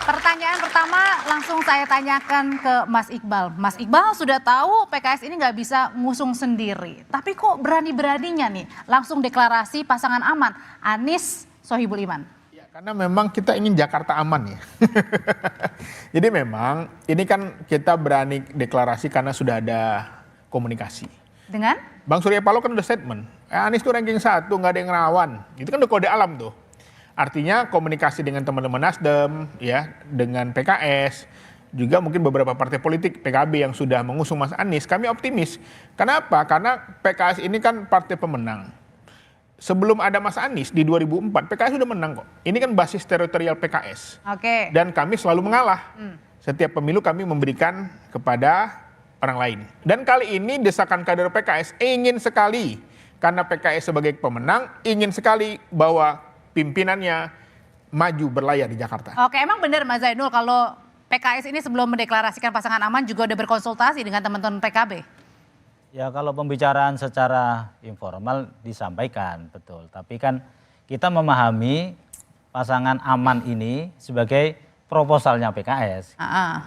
Pertanyaan pertama langsung saya tanyakan ke Mas Iqbal. Mas Iqbal sudah tahu PKS ini nggak bisa ngusung sendiri. Tapi kok berani-beraninya nih langsung deklarasi pasangan aman, Anies Sohibul Iman? Ya, karena memang kita ingin Jakarta aman ya. Jadi memang ini kan kita berani deklarasi karena sudah ada komunikasi. Dengan? Bang Surya Paloh kan udah statement, Anies tuh ranking 1, nggak ada yang ngelawan. Itu kan udah kode alam tuh. Artinya komunikasi dengan teman-teman Nasdem, ya, dengan PKS, juga mungkin beberapa partai politik PKB yang sudah mengusung Mas Anies, kami optimis. Kenapa? Karena PKS ini kan partai pemenang. Sebelum ada Mas Anies di 2004, PKS sudah menang kok. Ini kan basis teritorial PKS. Oke. Dan kami selalu mengalah. Setiap pemilu kami memberikan kepada orang lain. Dan kali ini desakan kader PKS ingin sekali, karena PKS sebagai pemenang, ingin sekali bahwa pimpinannya maju berlayar di Jakarta. Oke, emang benar Mas Zainul kalau PKS ini sebelum mendeklarasikan pasangan aman juga udah berkonsultasi dengan teman-teman PKB? Ya kalau pembicaraan secara informal disampaikan, betul. Tapi kan kita memahami pasangan aman ini sebagai proposalnya PKS.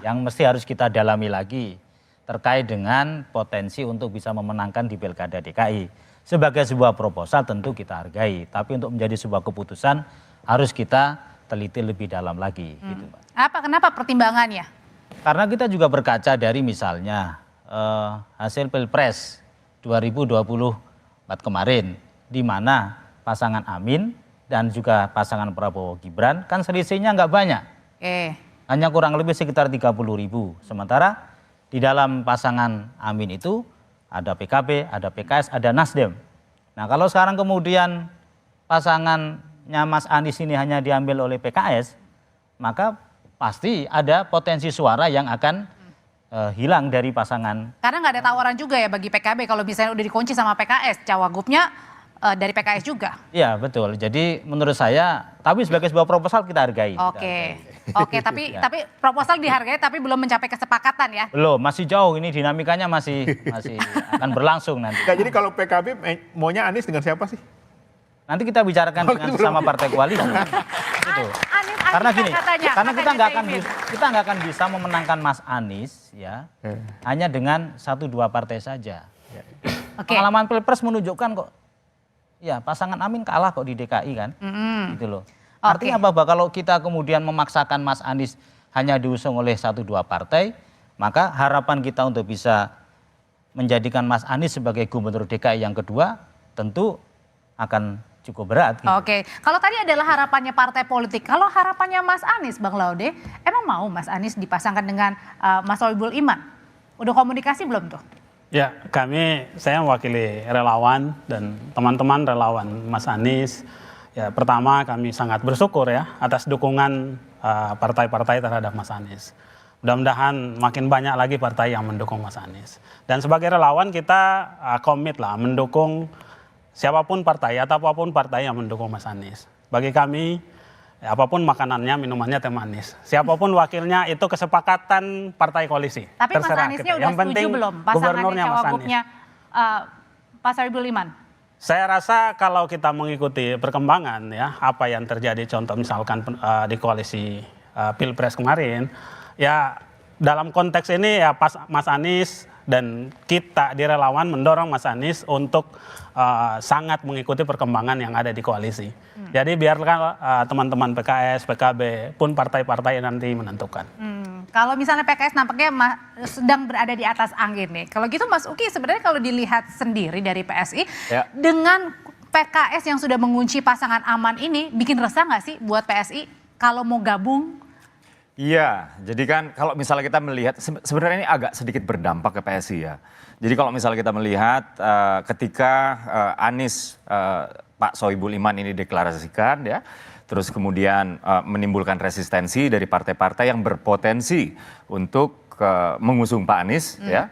Yang mesti harus kita dalami lagi terkait dengan potensi untuk bisa memenangkan di Pilkada DKI. Sebagai sebuah proposal tentu kita hargai, tapi untuk menjadi sebuah keputusan harus kita teliti lebih dalam lagi. Gitu, Pak. Kenapa pertimbangannya? Karena kita juga berkaca dari misalnya hasil Pilpres 2024 kemarin, di mana pasangan Amin dan juga pasangan Prabowo Gibran kan selisihnya nggak banyak, hanya kurang lebih sekitar 30.000. Sementara di dalam pasangan Amin itu ada PKB, ada PKS, ada Nasdem. Nah kalau sekarang kemudian pasangannya Mas Anies ini hanya diambil oleh PKS, maka pasti ada potensi suara yang akan hilang dari pasangan. Karena nggak ada tawaran juga ya bagi PKB kalau misalnya udah dikunci sama PKS, cawagupnya dari PKS juga. Iya betul, jadi menurut saya, tapi sebagai sebuah proposal kita hargai. Oke, tapi proposal dihargai tapi belum mencapai kesepakatan ya? Belum, masih jauh ini dinamikanya masih akan berlangsung nanti. Nah, jadi kalau PKB maunya Anies dengan siapa sih? Nanti kita bicarakan dengan sesama partai koalisi. Gitu. Karena gini, karena kita nggak akan bisa memenangkan Mas Anies ya hanya dengan 1-2 partai saja. Pengalaman Pilpres menunjukkan kok. Ya pasangan Amin kalah kok di DKI kan, gitu loh. Artinya apa? Kalau kita kemudian memaksakan Mas Anies hanya diusung oleh 1-2 partai, maka harapan kita untuk bisa menjadikan Mas Anies sebagai gubernur DKI yang kedua tentu akan cukup berat. Gitu. Kalau tadi adalah harapannya partai politik, kalau harapannya Mas Anies, Bang Laude, emang mau Mas Anies dipasangkan dengan Mas Sohibul Iman? Udah komunikasi belum tuh? Ya, saya mewakili relawan dan teman-teman relawan Mas Anies. Ya, pertama kami sangat bersyukur ya atas dukungan partai-partai terhadap Mas Anies. Mudah-mudahan makin banyak lagi partai yang mendukung Mas Anies. Dan sebagai relawan kita komit lah mendukung siapapun partai atau apapun partai yang mendukung Mas Anies. Bagi kami, apapun makanannya, minumannya teh manis. Siapapun wakilnya itu kesepakatan partai koalisi. Tapi Mas Aniesnya udah setuju belum pasangannya cawagupnya Pak Sohibul Iman? Saya rasa kalau kita mengikuti perkembangan ya apa yang terjadi contoh misalkan di koalisi Pilpres kemarin, ya dalam konteks ini ya Mas Anies dan kita di relawan mendorong Mas Anies untuk sangat mengikuti perkembangan yang ada di koalisi. Jadi biarkan teman-teman PKS, PKB pun partai-partai nanti menentukan. Kalau misalnya PKS nampaknya sedang berada di atas angin nih. Kalau gitu Mas Uki sebenarnya kalau dilihat sendiri dari PSI dengan PKS yang sudah mengunci pasangan aman ini bikin resah nggak sih buat PSI kalau mau gabung? Iya, jadi kan kalau misalnya kita melihat sebenarnya ini agak sedikit berdampak ke PSI ya. Jadi kalau misalnya kita melihat ketika Anies Pak Sohibul Iman ini deklarasikan ya, terus kemudian menimbulkan resistensi dari partai-partai yang berpotensi untuk mengusung Pak Anies ya.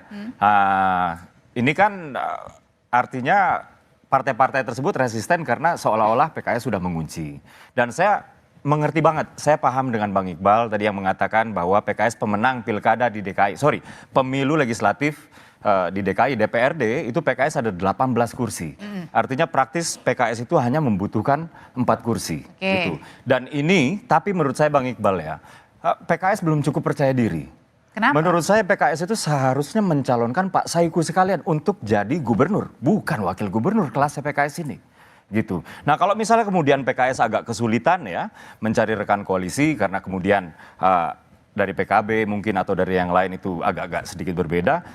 Ini kan artinya partai-partai tersebut resisten karena seolah-olah PKS sudah mengunci. Dan saya mengerti banget, saya paham dengan Bang Iqbal tadi yang mengatakan bahwa PKS pemenang pilkada di DKI, pemilu legislatif di DKI, DPRD itu PKS ada 18 kursi. Artinya praktis PKS itu hanya membutuhkan 4 kursi. Gitu. Dan ini, tapi menurut saya Bang Iqbal ya, PKS belum cukup percaya diri. Kenapa? Menurut saya PKS itu seharusnya mencalonkan Pak Saiku sekalian untuk jadi gubernur, bukan wakil gubernur kelas PKS ini. Gitu. Nah kalau misalnya kemudian PKS agak kesulitan ya mencari rekan koalisi karena kemudian dari PKB mungkin atau dari yang lain itu agak-agak sedikit berbeda.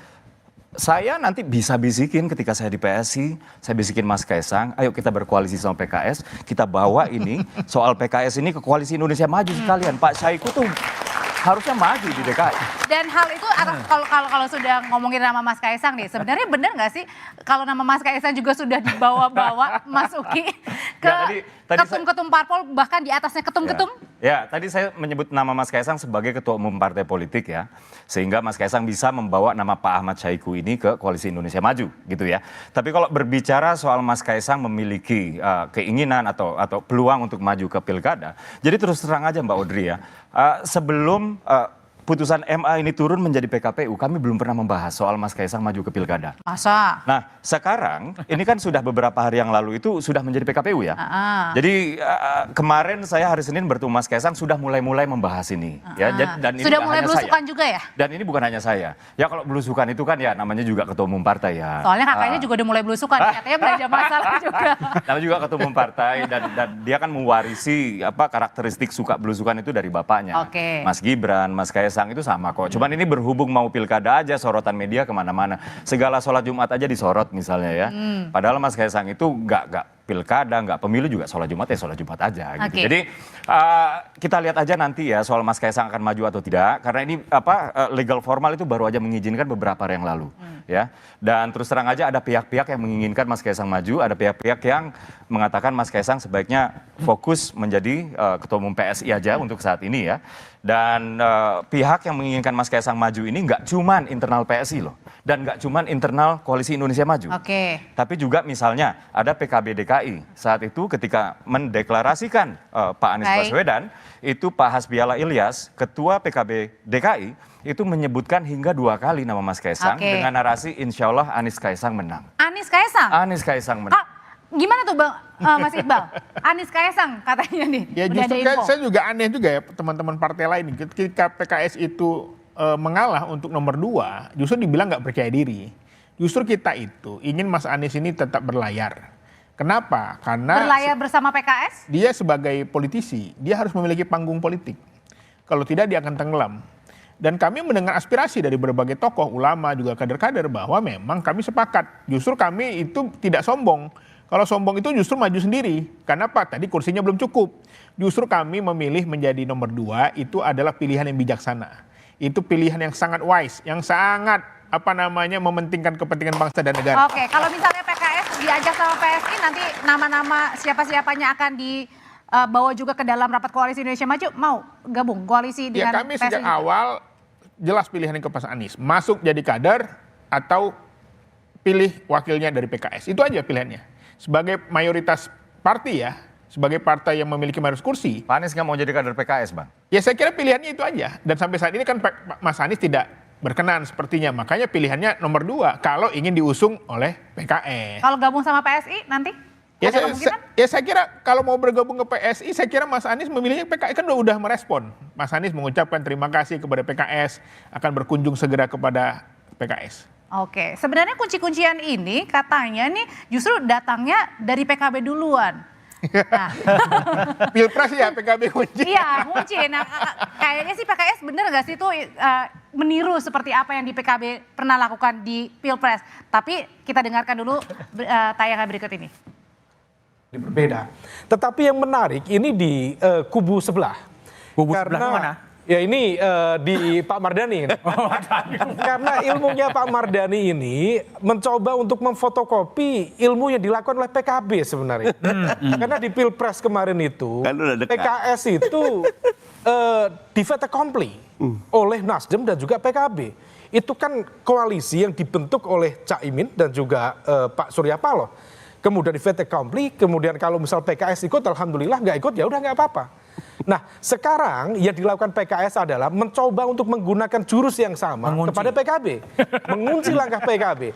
Saya nanti bisa bisikin ketika saya di PSI, saya bisikin Mas Kaisang, ayo kita berkoalisi sama PKS, kita bawa ini soal PKS ini ke Koalisi Indonesia Maju sekalian. Pak Saiku tuh harusnya maju di DKI. Dan hal itu kalau sudah ngomongin nama Mas Kaisang nih, sebenarnya benar nggak sih kalau nama Mas Kaisang juga sudah dibawa-bawa Mas Uki ke ketum-ketum parpol, bahkan di atasnya ketum-ketum? Ya, tadi saya menyebut nama Mas Kaisang sebagai ketua umum partai politik ya, sehingga Mas Kaisang bisa membawa nama Pak Ahmad Saiku ini ke Koalisi Indonesia Maju gitu ya. Tapi kalau berbicara soal Mas Kaisang memiliki keinginan atau peluang untuk maju ke pilkada, jadi terus terang aja Mbak Audrey ya, sebelum putusan MA ini turun menjadi PKPU, kami belum pernah membahas soal Mas Kaisang maju ke pilkada. Masa? Nah, sekarang ini kan sudah beberapa hari yang lalu itu sudah menjadi PKPU ya. Jadi kemarin saya hari Senin bertemu Mas Kaisang sudah mulai membahas ini. Ya, dan ini sudah bukan mulai hanya belusukan saya. juga ya? Dan ini bukan hanya saya. Ya kalau belusukan itu kan ya namanya juga ketua umum partai ya. Soalnya kakaknya juga udah mulai belusukan, katanya belanja masalah juga. Namanya juga ketua umum partai dan dia kan mewarisi karakteristik suka belusukan itu dari bapaknya. Oke. Mas Gibran, Mas Kaisang itu sama kok. Cuman ini berhubung mau pilkada aja sorotan media kemana-mana. Segala sholat Jumat aja disorot misalnya ya. Padahal Mas Kaisang itu nggak pilkada, nggak pemilu juga sholat Jumat ya sholat Jumat aja. Gitu. Oke. Jadi kita lihat aja nanti ya soal Mas Kaisang akan maju atau tidak. Karena ini legal formal itu baru aja mengizinkan beberapa hari yang lalu. Ya. Dan terus terang aja ada pihak-pihak yang menginginkan Mas Kaisang maju, ada pihak-pihak yang mengatakan Mas Kaisang sebaiknya fokus menjadi ketua umum PSI aja untuk saat ini ya. Dan pihak yang menginginkan Mas Kaisang maju ini nggak cuman internal PSI loh. Dan nggak cuman internal Koalisi Indonesia Maju. Oke. Tapi juga misalnya ada PKB DKI. Saat itu ketika mendeklarasikan Pak Anies Baswedan, itu Pak Hasbiala Ilyas, Ketua PKB DKI, itu menyebutkan hingga 2 kali nama Mas Kaisang dengan narasi insya Allah Anies Kaisang menang. Anies Kaisang? Anies Kaisang menang. Gimana tuh Bang Mas Iqbal? Anies Kaisang katanya nih. Ya udah justru ada info. saya juga aneh juga ya teman-teman partai lain. Ketika PKS itu mengalah untuk nomor 2, justru dibilang nggak percaya diri. Justru kita itu ingin Mas Anies ini tetap berlayar. Kenapa? Karena berlayar bersama PKS? dia sebagai politisi, dia harus memiliki panggung politik. Kalau tidak dia akan tenggelam. Dan kami mendengar aspirasi dari berbagai tokoh, ulama, juga kader-kader bahwa memang kami sepakat. Justru kami itu tidak sombong. Kalau sombong itu justru maju sendiri. Karena apa? Tadi kursinya belum cukup. Justru kami memilih menjadi nomor 2 itu adalah pilihan yang bijaksana. Itu pilihan yang sangat wise, yang sangat mementingkan kepentingan bangsa dan negara. Oke, kalau misalnya PKS diajak sama PSI, nanti nama-nama siapa-siapanya akan dibawa juga ke dalam rapat Koalisi Indonesia Maju, mau gabung koalisi dengan ya kami PSI? sejak awal jelas pilihannya ke Mas Anies. Masuk jadi kader atau pilih wakilnya dari PKS. Itu aja pilihannya. Sebagai mayoritas partai ya, sebagai partai yang memiliki mayoritas kursi. Pak Anies nggak mau jadi kader PKS, Bang? Ya saya kira pilihannya itu aja. Dan sampai saat ini kan Mas Anies tidak berkenan sepertinya. Makanya pilihannya nomor 2 kalau ingin diusung oleh PKS. Kalau gabung sama PSI nanti? Ada kemungkinan? Saya kira kalau mau bergabung ke PSI, saya kira Mas Anies memilihnya PKS kan udah merespon. Mas Anies mengucapkan terima kasih kepada PKS, akan berkunjung segera kepada PKS. Oke, sebenarnya kunci-kuncian ini katanya nih justru datangnya dari PKB duluan. Nah. Pilpres ya PKB kunci. Iya, kunci. Nah, kayaknya sih PKS bener nggak sih itu meniru seperti apa yang di PKB pernah lakukan di Pilpres. Tapi kita dengarkan dulu tayangan berikut ini. Berbeda. Tetapi yang menarik ini di kubu sebelah. Kubu sebelah mana? Ya ini di Pak Mardhani. Karena ilmunya Pak Mardhani ini mencoba untuk memfotokopi ilmu yang dilakukan oleh PKB sebenarnya. Karena di Pilpres kemarin itu PKS itu di fait accompli oleh Nasdem dan juga PKB. Itu kan koalisi yang dibentuk oleh Cak Imin dan juga Pak Surya Paloh. Kemudian di fait accompli, kemudian kalau misal PKS ikut, alhamdulillah, nggak ikut ya udah nggak apa-apa. Nah sekarang yang dilakukan PKS adalah mencoba untuk menggunakan jurus yang sama kepada PKB. Mengunci langkah PKB.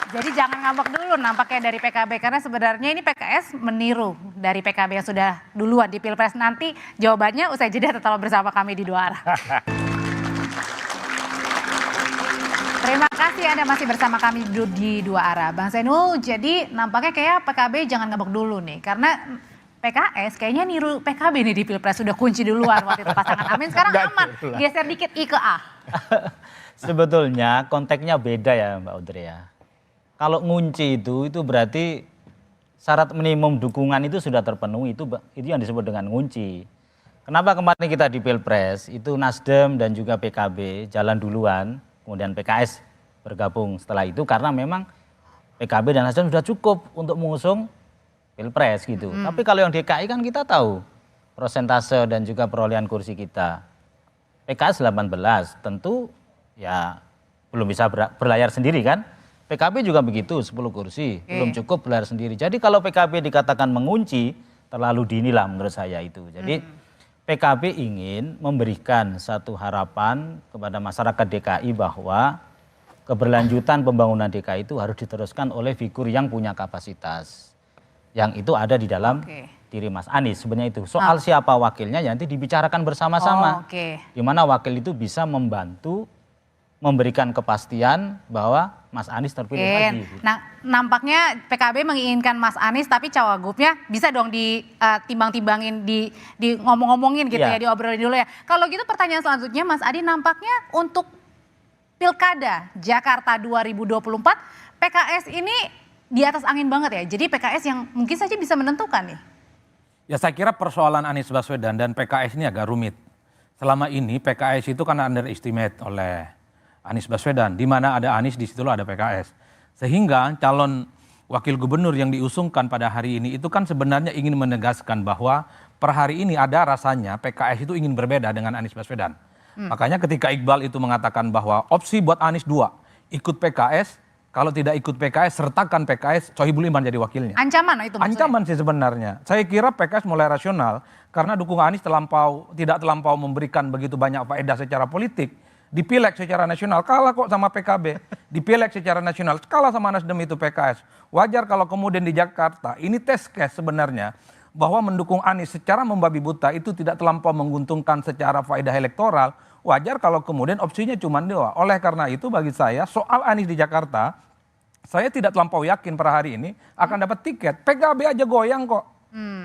Jadi jangan ngambek dulu nampaknya dari PKB, karena sebenarnya ini PKS meniru dari PKB yang sudah duluan di Pilpres. Nanti jawabannya usai jeda, tetap bersama kami di Dua Arah. Terima kasih Anda masih bersama kami di Dua Arah. Bang Zainul, jadi nampaknya kayak PKB jangan ngambek dulu nih, karena PKS kayaknya niru PKB nih di Pilpres, sudah kunci duluan waktu itu pasangan Amin, sekarang aman, geser dikit I ke A. Sebetulnya konteksnya beda ya Mbak Audrey ya. Kalau ngunci itu berarti syarat minimum dukungan itu sudah terpenuhi, itu yang disebut dengan ngunci. Kenapa kemarin kita di Pilpres itu Nasdem dan juga PKB jalan duluan, kemudian PKS bergabung setelah itu karena memang PKB dan Nasdem sudah cukup untuk mengusung Pilpres gitu. Tapi kalau yang DKI kan kita tahu persentase dan juga perolehan kursi kita. PKS 18 tentu ya belum bisa berlayar sendiri kan. PKB juga begitu 10 kursi belum cukup berlayar sendiri. Jadi kalau PKB dikatakan mengunci terlalu dini lah menurut saya itu. Jadi PKB ingin memberikan satu harapan kepada masyarakat DKI bahwa keberlanjutan pembangunan DKI itu harus diteruskan oleh figur yang punya kapasitas. Yang itu ada di dalam diri Mas Anies sebenarnya itu. Soal siapa wakilnya ya nanti dibicarakan bersama-sama. Di mana wakil itu bisa membantu memberikan kepastian bahwa Mas Anies terpilih lagi. Nah, nampaknya PKB menginginkan Mas Anies, tapi cawagupnya bisa dong ditimbang-timbangin, di ngomong-ngomongin gitu ya, diobrolin dulu ya. Kalau gitu pertanyaan selanjutnya Mas Adi, nampaknya untuk Pilkada Jakarta 2024 PKS ini di atas angin banget ya. Jadi PKS yang mungkin saja bisa menentukan nih. Ya saya kira persoalan Anies Baswedan dan PKS ini agak rumit. Selama ini PKS itu kan underestimate oleh Anies Baswedan. Di mana ada Anies, di situ ada PKS. Sehingga calon wakil gubernur yang diusungkan pada hari ini itu kan sebenarnya ingin menegaskan bahwa per hari ini ada rasanya PKS itu ingin berbeda dengan Anies Baswedan. Makanya ketika Iqbal itu mengatakan bahwa opsi buat Anies 2, ikut PKS, kalau tidak ikut PKS, sertakan PKS, Sohibul Iman jadi wakilnya. Ancaman itu maksudnya? Ancaman sih sebenarnya. Saya kira PKS mulai rasional karena dukungan Anies tidak terlampau memberikan begitu banyak faedah secara politik. Di Pileg secara nasional kalah kok sama PKB. Di Pileg secara nasional kalah sama Nasdem itu PKS. Wajar kalau kemudian di Jakarta ini test case sebenarnya bahwa mendukung Anies secara membabi buta itu tidak terlampau menguntungkan secara faedah elektoral. Wajar kalau kemudian opsinya cuma 2. Oleh karena itu bagi saya soal Anies di Jakarta, saya tidak terlampau yakin per hari ini akan dapat tiket. PKB aja goyang kok.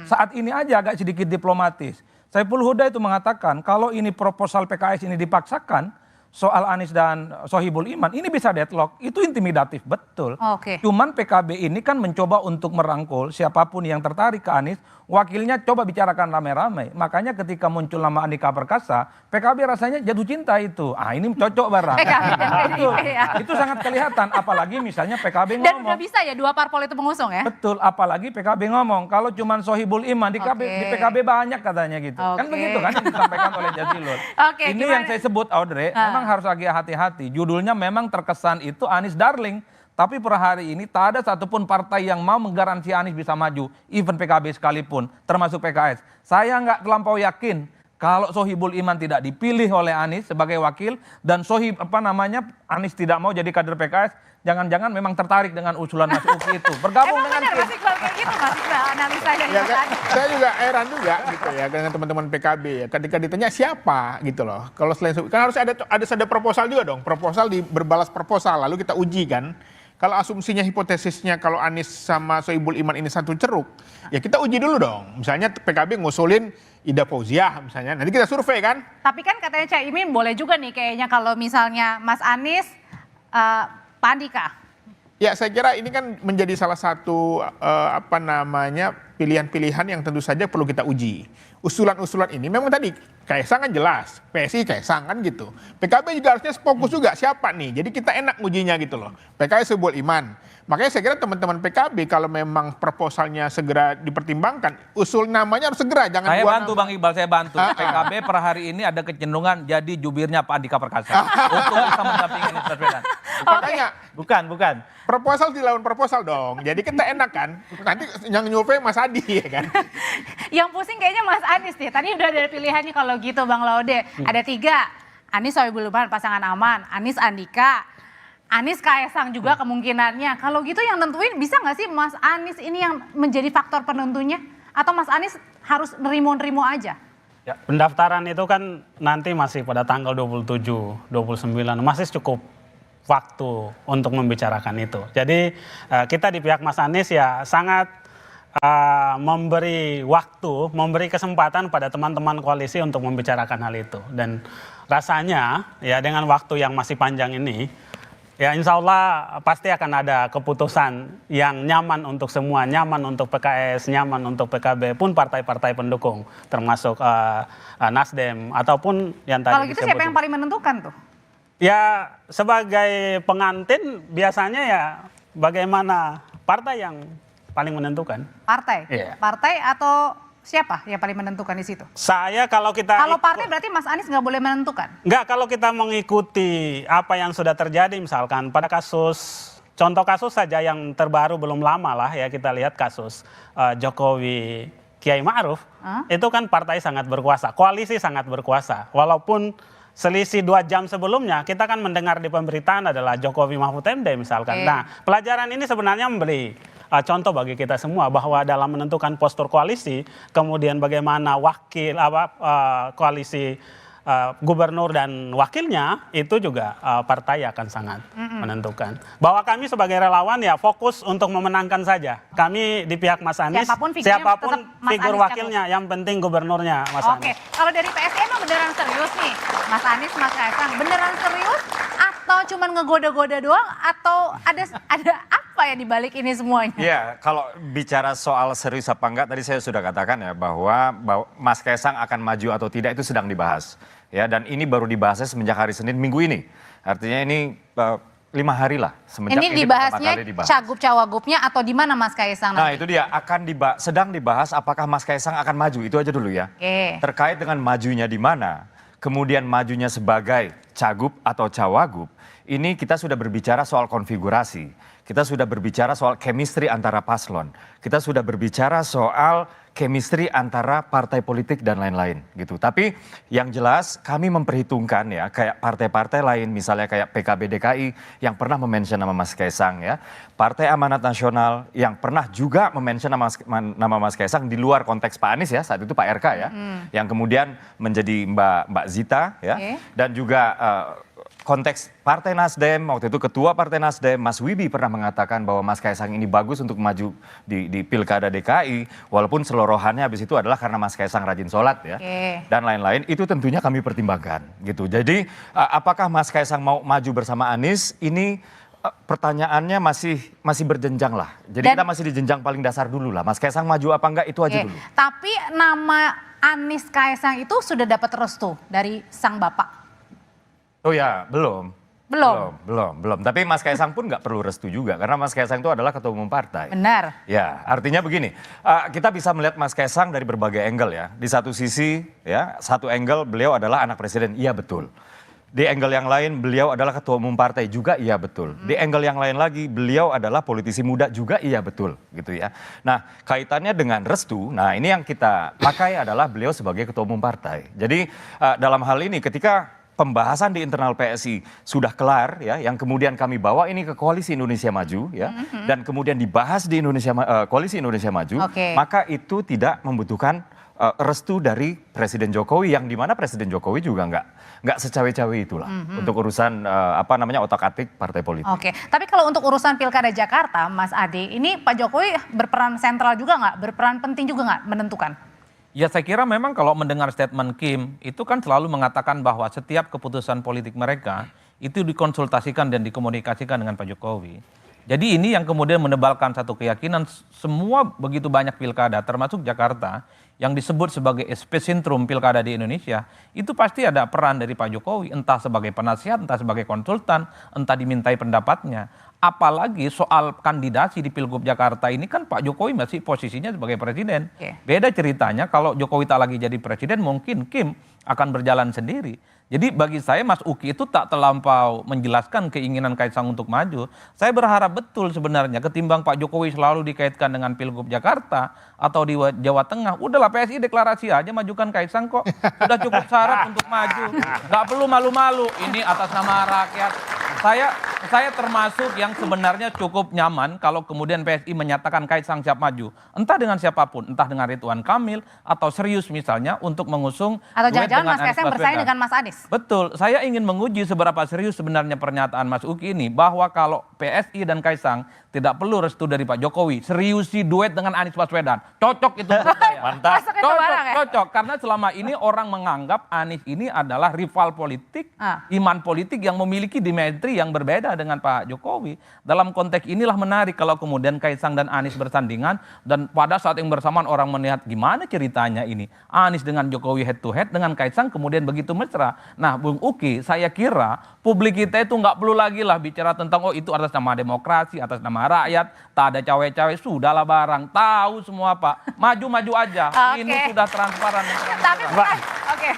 Saat ini aja agak sedikit diplomatis. Saiful Huda itu mengatakan kalau ini proposal PKS ini dipaksakan, soal Anies dan Sohibul Iman ini bisa deadlock, itu intimidatif betul. Cuman PKB ini kan mencoba untuk merangkul siapapun yang tertarik ke Anies, wakilnya coba bicarakan rame-rame. Makanya ketika muncul nama Andika Perkasa, PKB rasanya jatuh cinta itu. Ah ini cocok barang. Itu sangat kelihatan, apalagi misalnya PKB ngomong. Dan udah bisa ya dua parpol itu mengusung ya? Betul, apalagi PKB ngomong kalau cuman Sohibul Iman di PKB banyak katanya gitu. Kan begitu kan yang disampaikan oleh Jazilul. Ini yang saya sebut Audrey, memang harus agak hati-hati. Judulnya memang terkesan itu Anies Darling. Tapi per hari ini tak ada satupun partai yang mau menggaransi Anies bisa maju. Even PKB sekalipun, termasuk PKS. Saya nggak terlampau yakin kalau Sohibul Iman tidak dipilih oleh Anies sebagai wakil. Dan Anies tidak mau jadi kader PKS. Jangan-jangan memang tertarik dengan usulan Mas Uki itu. Bergabung dengan Mas Iqbal kayak gitu Mas Iqbal analisanya. Ya, saya juga heran juga gitu ya dengan teman-teman PKB ya. Ketika ditanya siapa gitu loh. Kalau selain kan harus ada proposal juga dong. Proposal berbalas proposal lalu kita uji kan. Kalau asumsinya hipotesisnya kalau Anies sama Sohibul Iman ini satu ceruk, ya kita uji dulu dong. Misalnya PKB ngusulin Ida Fauziah misalnya, nanti kita survei kan. Tapi kan katanya Caimin boleh juga nih kayaknya kalau misalnya Mas Anies, Pak Andika. Ya saya kira ini kan menjadi salah satu pilihan-pilihan yang tentu saja perlu kita uji. Usulan-usulan ini memang tadi Kaisang kan jelas, PSI Kaisang kan gitu. PKB juga harusnya fokus juga siapa nih. Jadi kita enak ujinya gitu loh. PKS Sohibul Iman. Makanya saya kira teman-teman PKB kalau memang proposalnya segera dipertimbangkan, usul namanya harus segera. Jangan saya bantu Bang Iqbal, saya bantu. PKB per hari ini ada kecenderungan jadi jubirnya Pak Andika Perkasa untuk bisa mendampingi Anies Baswedan. Makanya bukan. Proposal dilawan proposal dong. Jadi kita enak kan. Nanti yang nyuruh Mas Adi ya kan. Yang pusing kayaknya Mas Anies nih. Tadi udah ada pilihannya kalau gitu Bang Laude. Ada 3. Anies Sohibul Iman pasangan aman. Anies Andika. Anies Kaesang juga kemungkinannya. Kalau gitu yang nentuin bisa nggak sih Mas Anies ini yang menjadi faktor penentunya? Atau Mas Anies harus nerimo-nerimo aja? Ya, pendaftaran itu kan nanti masih pada tanggal 27, 29, masih cukup waktu untuk membicarakan itu. Jadi kita di pihak Mas Anies ya sangat memberi waktu, memberi kesempatan pada teman-teman koalisi untuk membicarakan hal itu. Dan rasanya ya dengan waktu yang masih panjang ini, ya insya Allah pasti akan ada keputusan yang nyaman untuk semua, nyaman untuk PKS, nyaman untuk PKB, pun partai-partai pendukung, termasuk Nasdem, ataupun yang tadi Kalau gitu siapa yang paling menentukan tuh? Ya sebagai pengantin biasanya ya bagaimana partai yang paling menentukan. Partai? Iya. Partai atau siapa yang paling menentukan di situ? Saya kalau kita... Kalau partai berarti Mas Anies nggak boleh menentukan? Enggak, kalau kita mengikuti apa yang sudah terjadi misalkan pada kasus, contoh kasus saja yang terbaru belum lama lah ya kita lihat kasus Jokowi Kiai Ma'ruf, itu kan partai sangat berkuasa, koalisi sangat berkuasa. Walaupun selisih 2 jam sebelumnya kita kan mendengar di pemberitaan adalah Jokowi Mahfud MD misalkan. Nah pelajaran ini sebenarnya memberi contoh bagi kita semua bahwa dalam menentukan postur koalisi, kemudian bagaimana wakil koalisi gubernur dan wakilnya itu juga partai akan sangat menentukan. Bahwa kami sebagai relawan ya fokus untuk memenangkan saja. Kami di pihak Mas Anies, siapapun figur wakilnya, yang penting gubernurnya Mas Anies. Oke, kalau dari PSI emang beneran serius nih, Mas Anies, Mas Kaesang, beneran serius atau cuma ngegoda-goda doang atau ada apa ya di balik ini semuanya? Ya, kalau bicara soal serius apa enggak, tadi saya sudah katakan ya bahwa Mas Kaesang akan maju atau tidak itu sedang dibahas. Ya, dan ini baru dibahasnya semenjak hari Senin minggu ini. Artinya ini 5 hari lah semenjak ini dibahasnya pertama kali dibahas. cagup cawagupnya atau di mana Mas Kaesang Nah nanti? itu dia sedang dibahas apakah Mas Kaesang akan maju, itu aja dulu ya. Oke. Terkait dengan majunya di mana, kemudian majunya sebagai cagup atau cawagup, ini kita sudah berbicara soal konfigurasi. Kita sudah berbicara soal chemistry antara paslon. Kita sudah berbicara soal chemistry antara partai politik dan lain-lain gitu. Tapi yang jelas kami memperhitungkan ya kayak partai-partai lain misalnya kayak PKB DKI yang pernah memention nama Mas Kaesang ya. Partai Amanat Nasional yang pernah juga memention nama Mas Kaesang di luar konteks Pak Anies ya, saat itu Pak RK ya. Yang kemudian menjadi Mbak Zita ya. Dan juga konteks Partai Nasdem, waktu itu Ketua Partai Nasdem, Mas Wibi pernah mengatakan bahwa Mas Kaesang ini bagus untuk maju di Pilkada DKI, walaupun seluruhannya habis itu adalah karena Mas Kaesang rajin sholat ya, dan lain-lain, itu tentunya kami pertimbangkan gitu. Jadi apakah Mas Kaesang mau maju bersama Anies, ini pertanyaannya masih berjenjang lah. Jadi kita masih di jenjang paling dasar dulu lah, Mas Kaesang maju apa enggak itu aja dulu. Tapi nama Anies Kaesang itu sudah dapat restu dari sang bapak? Oh ya, belum. Tapi Mas Kaesang pun nggak perlu restu juga karena Mas Kaesang itu adalah ketua umum partai. Benar. Ya, artinya begini, kita bisa melihat Mas Kaesang dari berbagai angle ya. Di satu sisi ya, satu angle beliau adalah anak presiden, iya betul. Di angle yang lain beliau adalah ketua umum partai juga, iya betul. Di angle yang lain lagi beliau adalah politisi muda juga, iya betul gitu ya. Nah, kaitannya dengan restu, nah ini yang kita pakai adalah beliau sebagai ketua umum partai. Jadi dalam hal ini ketika pembahasan di internal PSI sudah kelar ya, yang kemudian kami bawa ini ke Koalisi Indonesia Maju ya, dan kemudian dibahas di Koalisi Indonesia Maju, maka itu tidak membutuhkan restu dari Presiden Jokowi, yang dimana Presiden Jokowi juga nggak secawe-cawe itulah untuk urusan otak-atik partai politik. Oke, tapi kalau untuk urusan Pilkada Jakarta, Mas Ade, ini Pak Jokowi berperan sentral juga nggak, berperan penting juga nggak menentukan? Ya saya kira memang kalau mendengar statement Kim, itu kan selalu mengatakan bahwa setiap keputusan politik mereka itu dikonsultasikan dan dikomunikasikan dengan Pak Jokowi. Jadi ini yang kemudian menebalkan satu keyakinan semua begitu banyak pilkada termasuk Jakarta yang disebut sebagai epicentrum pilkada di Indonesia, itu pasti ada peran dari Pak Jokowi, entah sebagai penasihat, entah sebagai konsultan, entah dimintai pendapatnya. Apalagi soal kandidasi di Pilgub Jakarta ini kan Pak Jokowi masih posisinya sebagai presiden. Beda ceritanya kalau Jokowi tak lagi jadi presiden, mungkin Kim akan berjalan sendiri. Jadi bagi saya Mas Uki itu tak terlampau menjelaskan keinginan Kaesang untuk maju. Saya berharap betul sebenarnya ketimbang Pak Jokowi selalu dikaitkan dengan Pilgub Jakarta atau di Jawa Tengah. Udahlah PSI deklarasi aja majukan Kaesang kok. Sudah cukup syarat untuk maju. Gak perlu malu-malu. Ini atas nama rakyat. saya termasuk yang sebenarnya cukup nyaman kalau kemudian PSI menyatakan Kaisang siap maju. Entah dengan siapapun, entah dengan Ridwan Kamil atau serius misalnya untuk mengusung Atau duet jangan-jangan dengan Mas Anies Kaisang bersaing Baswedan. dengan Mas Anies. Betul, saya ingin menguji seberapa serius sebenarnya pernyataan Mas Uki ini bahwa kalau PSI dan Kaisang tidak perlu restu dari Pak Jokowi, seriusi duet dengan Anies Baswedan. Cocok itu menurut saya. Mantap. Masuk itu barang ya? Cocok, karena selama ini orang menganggap Anies ini adalah rival politik, iman politik yang memiliki dimensi yang berbeda dengan Pak Jokowi. Dalam konteks inilah menarik kalau kemudian Kaisang dan Anies bersandingan dan pada saat yang bersamaan orang melihat gimana ceritanya ini. Anies dengan Jokowi head to head, dengan Kaisang kemudian begitu mesra. Nah Bung Uki, saya kira publik kita itu nggak perlu lagi lah bicara tentang oh itu atas nama demokrasi, atas nama rakyat, tak ada cawe-cawe, sudahlah barang, tahu semua Pak. Maju-maju aja, ini sudah transparan. Tapi bukan, oke.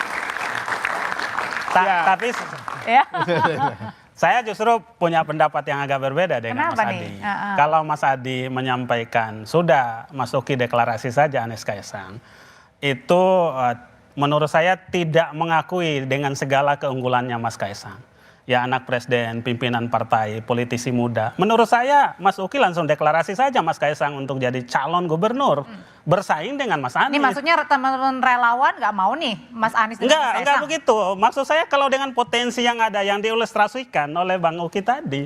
Tapi Ya. saya justru punya pendapat yang agak berbeda dengan Kenapa Mas nih? Adi. Heeh. Kalau Mas Adi menyampaikan sudah masuki deklarasi saja Anies Kaisang, itu menurut saya tidak mengakui dengan segala keunggulannya Mas Kaisang. Ya anak presiden, pimpinan partai, politisi muda. Menurut saya Mas Uki langsung deklarasi saja Mas Kaisang untuk jadi calon gubernur. Bersaing dengan Mas Anies. Ini maksudnya teman-teman relawan nggak mau nih Mas Anies dengan Mas Enggak Kaisang? begitu. Maksud saya kalau dengan potensi yang ada yang diilustrasikan oleh Bang Uki tadi,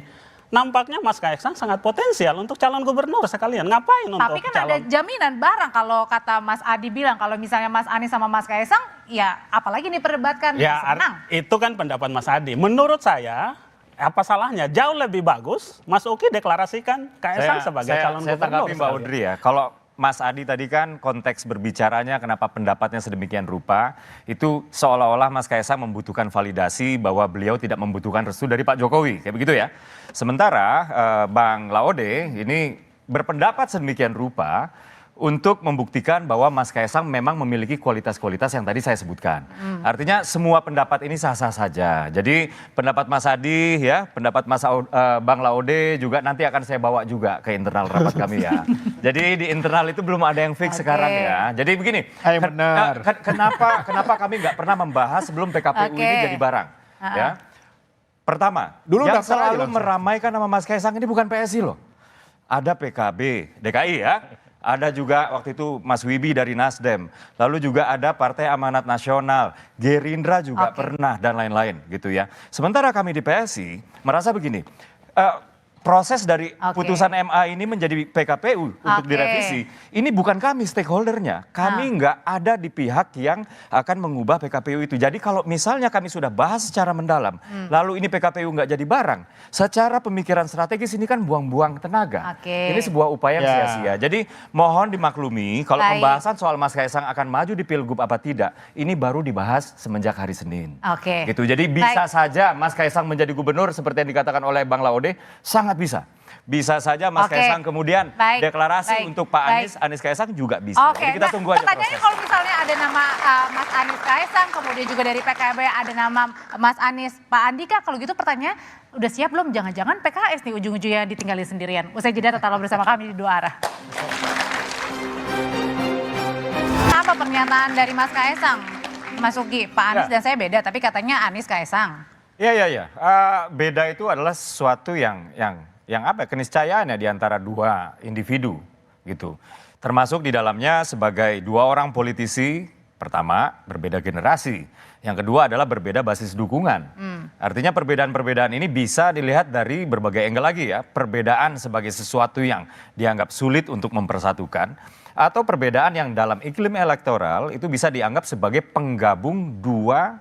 nampaknya Mas Kaisang sangat potensial untuk calon gubernur sekalian. Ngapain untuk Tapi kan ada calon? jaminan barang kalau kata Mas Adi bilang kalau misalnya Mas Anies sama Mas Kaisang, ya apalagi diperdebatkan Ya, senang. itu kan pendapat Mas Adi. Menurut saya, apa salahnya? Jauh lebih bagus Mas Uki deklarasikan Kaisang sebagai calon saya gubernur. tanggapi Mbak sekalian. Audrey ya. Kalau Mas Adi tadi kan konteks berbicaranya kenapa pendapatnya sedemikian rupa, itu seolah-olah Mas Kaisang membutuhkan validasi bahwa beliau tidak membutuhkan restu dari Pak Jokowi, kayak begitu ya. Sementara Bang Laode ini berpendapat sedemikian rupa untuk membuktikan bahwa Mas Kaisang memang memiliki kualitas-kualitas yang tadi saya sebutkan. Artinya semua pendapat ini sah-sah saja. Jadi pendapat Mas Adi ya, pendapat Bang Laode juga nanti akan saya bawa juga ke internal rapat kami ya. Jadi di internal itu belum ada yang fix sekarang ya. Jadi begini, benar. kenapa kami nggak pernah membahas sebelum PKPU ini jadi barang? Ya. Pertama, Dulu yang daftar aja selalu langsung. meramaikan nama Mas Kaisang ini bukan PSI loh. Ada PKB, DKI ya. Ada juga waktu itu Mas Wibi dari Nasdem. Lalu juga ada Partai Amanat Nasional, Gerindra juga pernah dan lain-lain gitu ya. Sementara kami di PSI merasa begini, proses dari putusan MA ini menjadi PKPU untuk direvisi, ini bukan kami stakeholdernya. Kami nggak ada di pihak yang akan mengubah PKPU itu. Jadi kalau misalnya kami sudah bahas secara mendalam, lalu ini PKPU nggak jadi barang, secara pemikiran strategis ini kan buang-buang tenaga. Ini sebuah upaya yang sia-sia. Jadi mohon dimaklumi kalau pembahasan soal Mas Kaisang akan maju di Pilgub apa tidak, ini baru dibahas semenjak hari Senin. Gitu. Jadi bisa saja Mas Kaisang menjadi gubernur seperti yang dikatakan oleh Bang Laode, sangat bisa. Bisa saja Mas Kaisang kemudian deklarasi untuk Pak Anies, Anies Kaisang juga bisa. Jadi kita tunggu aja pertanyaannya proses. kalau misalnya ada nama Mas Anies Kaisang, kemudian juga dari PKB ada nama Mas Anies Pak Andika, kalau gitu pertanyaannya udah siap belum? Jangan-jangan PKS nih ujung-ujungnya ditinggalin sendirian. Usai jeda tetaplah bersama kami di Dua Arah. Apa pernyataan dari Mas Kaisang? Mas Uki, Pak Anies dan saya beda, tapi katanya Anies Kaisang. Iya. Beda itu adalah sesuatu yang apa? Keniscayaan ya di antara dua individu gitu. Termasuk di dalamnya sebagai dua orang politisi, pertama berbeda generasi, yang kedua adalah berbeda basis dukungan. Artinya perbedaan-perbedaan ini bisa dilihat dari berbagai angle lagi ya. Perbedaan sebagai sesuatu yang dianggap sulit untuk mempersatukan, atau perbedaan yang dalam iklim elektoral itu bisa dianggap sebagai penggabung dua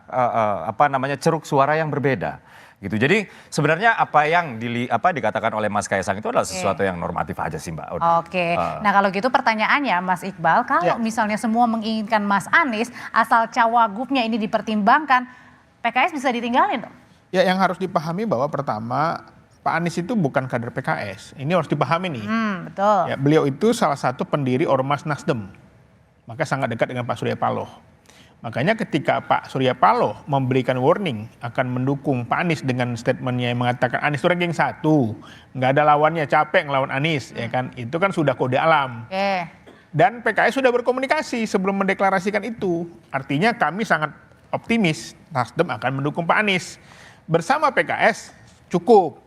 ceruk suara yang berbeda. Gitu. Jadi sebenarnya apa yang dikatakan oleh Mas Kaisang itu adalah sesuatu yang normatif aja sih Mbak. Nah kalau gitu pertanyaannya Mas Iqbal, kalau misalnya semua menginginkan Mas Anies, asal cawagupnya ini dipertimbangkan, PKS bisa ditinggalin dong? Ya yang harus dipahami bahwa pertama Pak Anies itu bukan kader PKS. Ini harus dipahami nih. Betul. Ya, beliau itu salah satu pendiri Ormas Nasdem. Maka sangat dekat dengan Pak Surya Paloh. Makanya ketika Pak Surya Paloh memberikan warning akan mendukung Pak Anies dengan statementnya yang mengatakan Anies itu ranking 1, nggak ada lawannya, capek ngelawan Anies, ya kan? Itu kan sudah kode alam. Dan PKS sudah berkomunikasi sebelum mendeklarasikan itu. Artinya kami sangat optimis Nasdem akan mendukung Pak Anies. Bersama PKS cukup.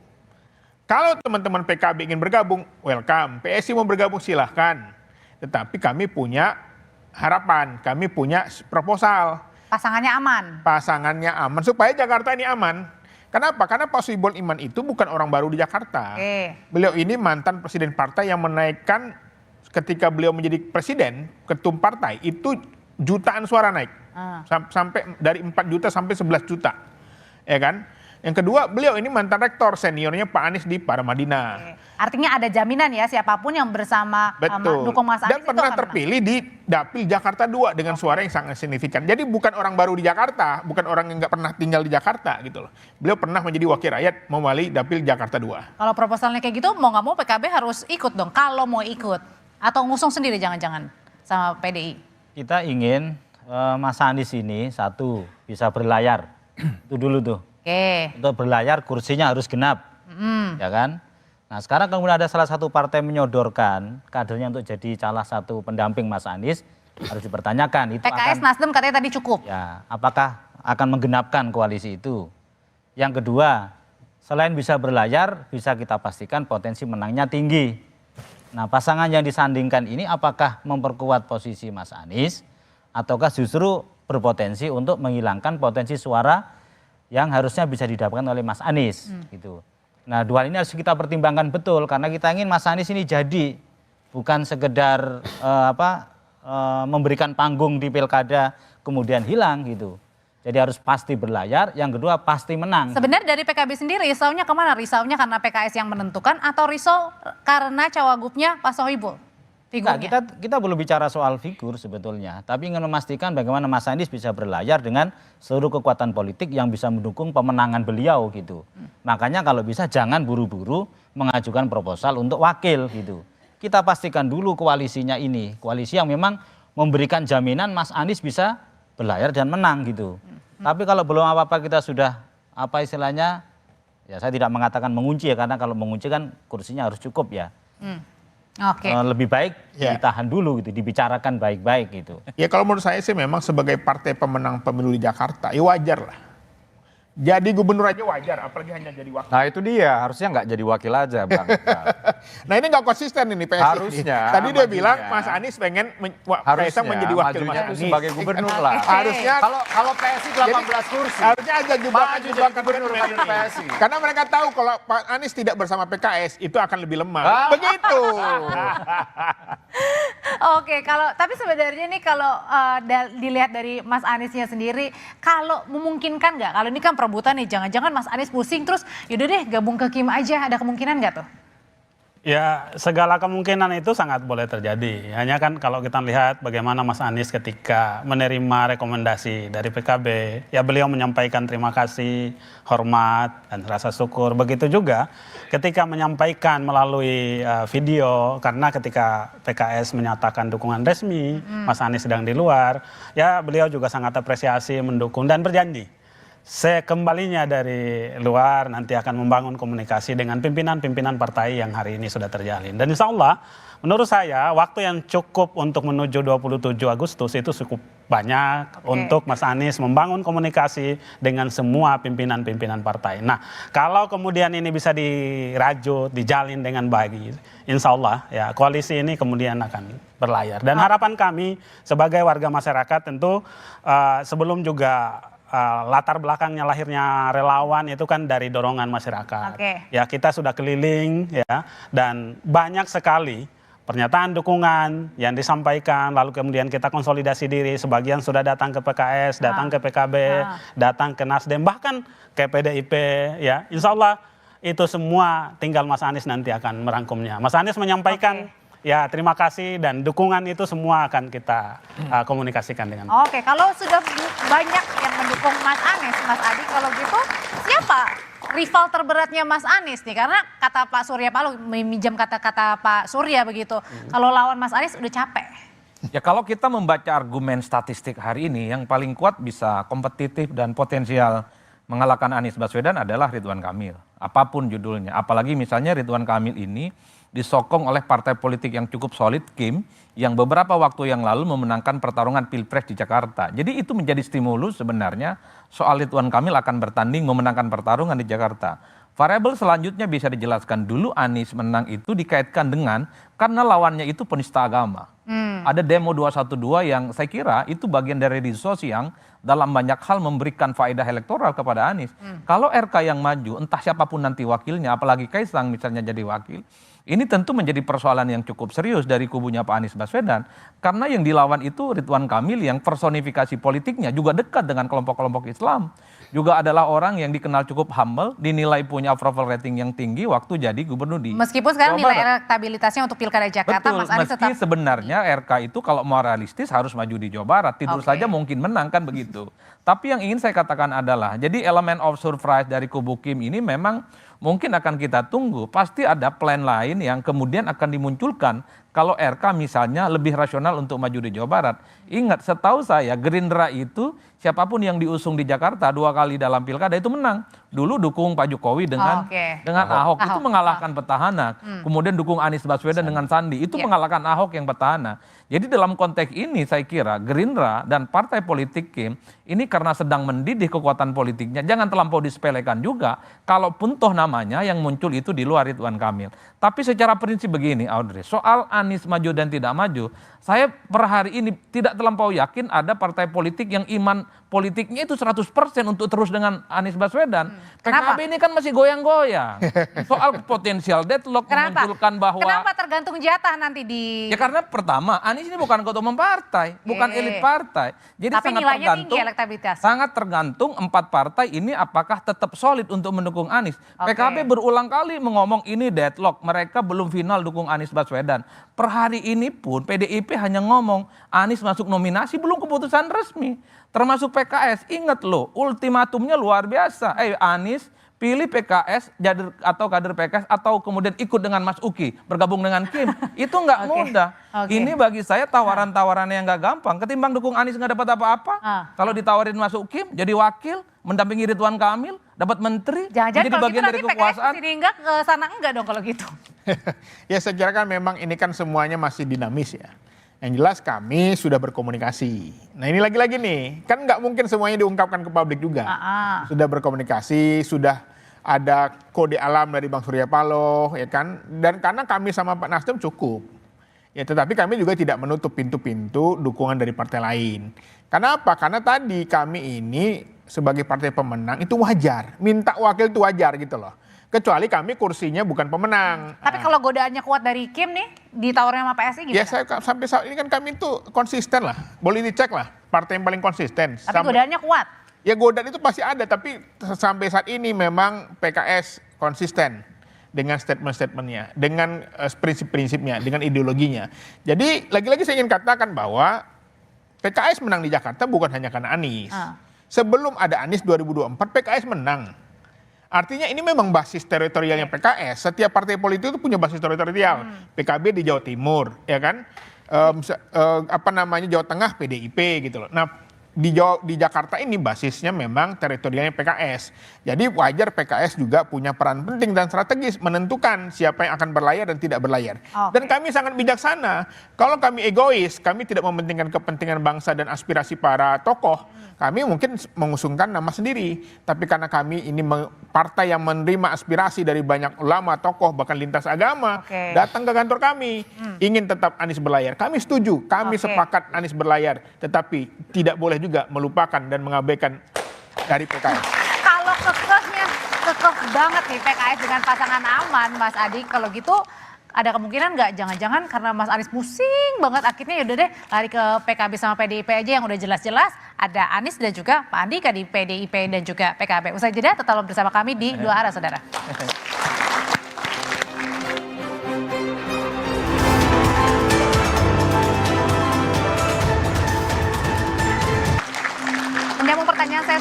Kalau teman-teman PKB ingin bergabung, welcome. PSI mau bergabung silahkan. Tetapi kami punya harapan, kami punya proposal. Pasangannya aman. Pasangannya aman, supaya Jakarta ini aman. Kenapa? Karena Pak Sohibul Iman itu bukan orang baru di Jakarta. Beliau ini mantan presiden partai yang menaikkan ketika beliau menjadi presiden, ketum partai, itu jutaan suara naik. Sampai dari 4 juta sampai 11 juta. Ya kan? Yang kedua, beliau ini mantan rektor seniornya Pak Anies di Paramadina. Artinya ada jaminan ya siapapun yang bersama dukung Mas Anies Dan pernah terpilih di Dapil Jakarta 2 dengan suara yang sangat signifikan. Jadi bukan orang baru di Jakarta, bukan orang yang nggak pernah tinggal di Jakarta gitu loh. Beliau pernah menjadi wakil rakyat mewakili Dapil Jakarta 2. Kalau proposalnya kayak gitu, mau nggak mau PKB harus ikut dong. Kalau mau ikut atau ngusung sendiri jangan-jangan sama PDI. Kita ingin Mas Anies ini satu bisa berlayar, itu dulu tuh. Untuk berlayar kursinya harus genap, ya kan? Nah sekarang kemudian ada salah satu partai menyodorkan kadernya untuk jadi salah satu pendamping Mas Anies, harus dipertanyakan. Itu PKS, Nasdem katanya tadi cukup. Ya, apakah akan menggenapkan koalisi itu? Yang kedua, selain bisa berlayar, bisa kita pastikan potensi menangnya tinggi. Nah pasangan yang disandingkan ini apakah memperkuat posisi Mas Anies, ataukah justru berpotensi untuk menghilangkan potensi suara yang harusnya bisa didapatkan oleh Mas Anies gitu. Nah, dua ini harus kita pertimbangkan betul karena kita ingin Mas Anies ini jadi bukan sekedar memberikan panggung di pilkada kemudian hilang gitu. Jadi harus pasti berlayar, yang kedua pasti menang. Sebenarnya dari PKB sendiri risaunya kemana? Risaunya karena PKS yang menentukan atau risau karena cawagupnya Pak Sohibul? Nah, kita belum bicara soal figur sebetulnya, tapi ingin memastikan bagaimana Mas Anies bisa berlayar dengan seluruh kekuatan politik yang bisa mendukung pemenangan beliau gitu. Makanya kalau bisa jangan buru-buru mengajukan proposal untuk wakil gitu. Kita pastikan dulu koalisinya ini, koalisi yang memang memberikan jaminan Mas Anies bisa berlayar dan menang gitu. Tapi kalau belum apa-apa kita sudah apa istilahnya, ya saya tidak mengatakan mengunci ya, karena kalau mengunci kan kursinya harus cukup ya. Lebih baik ditahan dulu gitu, dibicarakan baik-baik gitu. Ya kalau menurut saya sih memang sebagai partai pemenang pemilu di Jakarta, ya wajar lah. Jadi gubernur aja wajar, apalagi hanya jadi wakil. Nah itu dia, harusnya nggak jadi wakil aja Bang. Nah ini nggak konsisten ini PSI. Harusnya. Tadi dia bilang Mas Anies pengen Kaisang menjadi wakil Mas Anies. Sebagai gubernur lah. Harusnya kalau PSI 18 kursi. Harusnya aja juga gubernur PSI. Karena mereka tahu kalau Pak Anies tidak bersama PKS itu akan lebih lemah. Begitu. Oke, tapi sebenarnya nih kalau dilihat dari Mas Aniesnya sendiri, kalau memungkinkan nggak? Kalau ini kan perebutan nih, jangan-jangan Mas Anies pusing terus, yaudah deh gabung ke Kim aja, ada kemungkinan nggak tuh? Ya segala kemungkinan itu sangat boleh terjadi. Hanya kan kalau kita lihat bagaimana Mas Anies ketika menerima rekomendasi dari PKB, ya beliau menyampaikan terima kasih, hormat, dan rasa syukur. Begitu juga ketika menyampaikan melalui video, karena ketika PKS menyatakan dukungan resmi, Mas Anies sedang di luar, ya beliau juga sangat apresiasi, mendukung, dan berjanji sekembalinya dari luar nanti akan membangun komunikasi dengan pimpinan-pimpinan partai yang hari ini sudah terjalin. Dan insya Allah menurut saya waktu yang cukup untuk menuju 27 Agustus itu cukup banyak untuk Mas Anies membangun komunikasi dengan semua pimpinan-pimpinan partai. Nah kalau kemudian ini bisa dirajut, dijalin dengan baik, insya Allah ya koalisi ini kemudian akan berlayar. Dan harapan kami sebagai warga masyarakat tentu sebelum juga latar belakangnya lahirnya relawan itu kan dari dorongan masyarakat. Ya kita sudah keliling ya dan banyak sekali pernyataan dukungan yang disampaikan, lalu kemudian kita konsolidasi diri, sebagian sudah datang ke PKS, datang ke PKB, datang ke Nasdem, bahkan ke PDIP ya. Insya Allah itu semua tinggal Mas Anies nanti akan merangkumnya. Mas Anies menyampaikan ya terima kasih dan dukungan itu semua akan kita komunikasikan dengan. Oke, kalau sudah banyak yang mendukung Mas Anies, Mas Adi, kalau gitu siapa rival terberatnya Mas Anies nih? Karena kata Pak Surya Paloh, meminjam kata-kata Pak Surya begitu, kalau lawan Mas Anies udah capek. Ya kalau kita membaca argumen statistik hari ini, yang paling kuat bisa kompetitif dan potensial mengalahkan Anies Baswedan adalah Ridwan Kamil. Apapun judulnya, apalagi misalnya Ridwan Kamil ini disokong oleh partai politik yang cukup solid, Kim, yang beberapa waktu yang lalu memenangkan pertarungan Pilpres di Jakarta. Jadi itu menjadi stimulus sebenarnya soal Ridwan Kamil akan bertanding memenangkan pertarungan di Jakarta. Variabel selanjutnya bisa dijelaskan dulu Anies menang itu dikaitkan dengan karena lawannya itu penista agama. Ada demo 212 yang saya kira itu bagian dari resource yang dalam banyak hal memberikan faedah elektoral kepada Anies. Kalau RK yang maju, entah siapapun nanti wakilnya, apalagi Kaisang misalnya jadi wakil, ini tentu menjadi persoalan yang cukup serius dari kubunya Pak Anies Baswedan. Karena yang dilawan itu Ridwan Kamil yang personifikasi politiknya juga dekat dengan kelompok-kelompok Islam. Juga adalah orang yang dikenal cukup humble, dinilai punya approval rating yang tinggi waktu jadi gubernur di Meskipun sekarang Jawa nilai Barat. elektabilitasnya untuk Pilkada Jakarta, Betul, Mas Anies meski tetap sebenarnya RK itu kalau mau realistis harus maju di Jawa Barat. Tidur Oke. saja mungkin menang kan begitu. Tapi yang ingin saya katakan adalah, jadi elemen of surprise dari kubu Kim ini memang mungkin akan kita tunggu. Pasti ada plan lain yang kemudian akan dimunculkan kalau RK misalnya lebih rasional untuk maju di Jawa Barat. Ingat, setahu saya Gerindra itu siapapun yang diusung di Jakarta 2 kali dalam pilkada itu menang. Dulu dukung Pak Jokowi dengan Ahok. Itu mengalahkan petahana. Kemudian dukung Anies Baswedan dengan Sandi. Itu mengalahkan Ahok yang petahana. Jadi dalam konteks ini saya kira Gerindra dan partai politik Kim ini karena sedang mendidih kekuatan politiknya, jangan terlampau disepelekan juga. Kalaupun toh namanya yang muncul itu di luar Ridwan Kamil. Tapi secara prinsip begini Audrey, soal Anies maju dan tidak maju, saya per hari ini tidak terlampau yakin ada partai politik yang iman politiknya itu 100% untuk terus dengan Anies Baswedan. Kenapa? PKB ini kan masih goyang-goyang. Soal potensial deadlock memunculkan bahwa... Kenapa tergantung jatah nanti di... Ya karena pertama, Anies ini bukan ketua umum partai, bukan elit partai. Jadi Tapi sangat nilainya tergantung, tinggi elektabilitas. sangat tergantung 4 partai ini apakah tetap solid untuk mendukung Anies. PKB berulang kali mengomong ini deadlock, mereka belum final dukung Anies Baswedan. Per hari ini pun PDIP hanya ngomong Anies masuk nominasi belum keputusan resmi. Termasuk PKS, ingat loh ultimatumnya luar biasa. Anies pilih PKS atau kader PKS atau kemudian ikut dengan Mas Uki bergabung dengan Kim, itu nggak mudah. Ini bagi saya tawaran-tawaran yang nggak gampang. Ketimbang dukung Anies nggak dapat apa-apa, kalau ditawarin masuk Kim jadi wakil mendampingi Ridwan Kamil dapat menteri, Jangan-jangan jadi kalau bagian gitu dari nanti kekuasaan. PKS kesini enggak, ke sana enggak dong kalau gitu. Ya saya kira kan memang ini kan semuanya masih dinamis ya. Yang jelas kami sudah berkomunikasi. Nah ini lagi-lagi nih, kan nggak mungkin semuanya diungkapkan ke publik juga. Sudah berkomunikasi, sudah ada kode alam dari Bang Surya Paloh, ya kan. Dan karena kami sama Pak Nasdem cukup. Ya tetapi kami juga tidak menutup pintu-pintu dukungan dari partai lain. Karena apa? Karena tadi kami ini sebagai partai pemenang itu wajar. Minta wakil itu wajar gitu loh. Kecuali kami kursinya bukan pemenang. Tapi kalau godaannya kuat dari Kim nih, ditawarin sama PSI gimana? Ya saya sampai saat ini kan kami itu konsisten lah. Boleh dicek lah. Partai yang paling konsisten. Tapi godaannya kuat. Ya godaan itu pasti ada. Tapi sampai saat ini memang PKS konsisten. Dengan statement-statementnya. Dengan prinsip-prinsipnya. Dengan ideologinya. Jadi lagi-lagi saya ingin katakan bahwa PKS menang di Jakarta bukan hanya karena Anies. Sebelum ada Anies 2024 PKS menang. Artinya ini memang basis teritorialnya PKS. Setiap partai politik itu punya basis teritorial. PKB di Jawa Timur, ya kan? Jawa Tengah PDIP gitu loh. Nah di Jakarta ini basisnya memang teritorialnya PKS. Jadi wajar PKS juga punya peran penting dan strategis menentukan siapa yang akan berlayar dan tidak berlayar. Dan kami sangat bijaksana. Kalau kami egois, kami tidak mementingkan kepentingan bangsa dan aspirasi para tokoh. Kami mungkin mengusungkan nama sendiri. Tapi karena kami ini partai yang menerima aspirasi dari banyak ulama, tokoh, bahkan lintas agama, datang ke kantor kami, ingin tetap Anies berlayar. Kami setuju, kami sepakat Anies berlayar. Tetapi tidak boleh juga melupakan dan mengabaikan dari PKS. Kalau kekeh banget nih PKS dengan pasangan aman, Mas Adi, kalau gitu ada kemungkinan nggak jangan-jangan karena Mas Anies pusing banget akhirnya yaudah deh lari ke PKB sama PDIP aja yang udah jelas-jelas ada Anies dan juga Pak Andika di PDIP dan juga PKB. Usai jeda tetap bersama kami di Dua Arah, saudara. Menyambung pertanyaan saya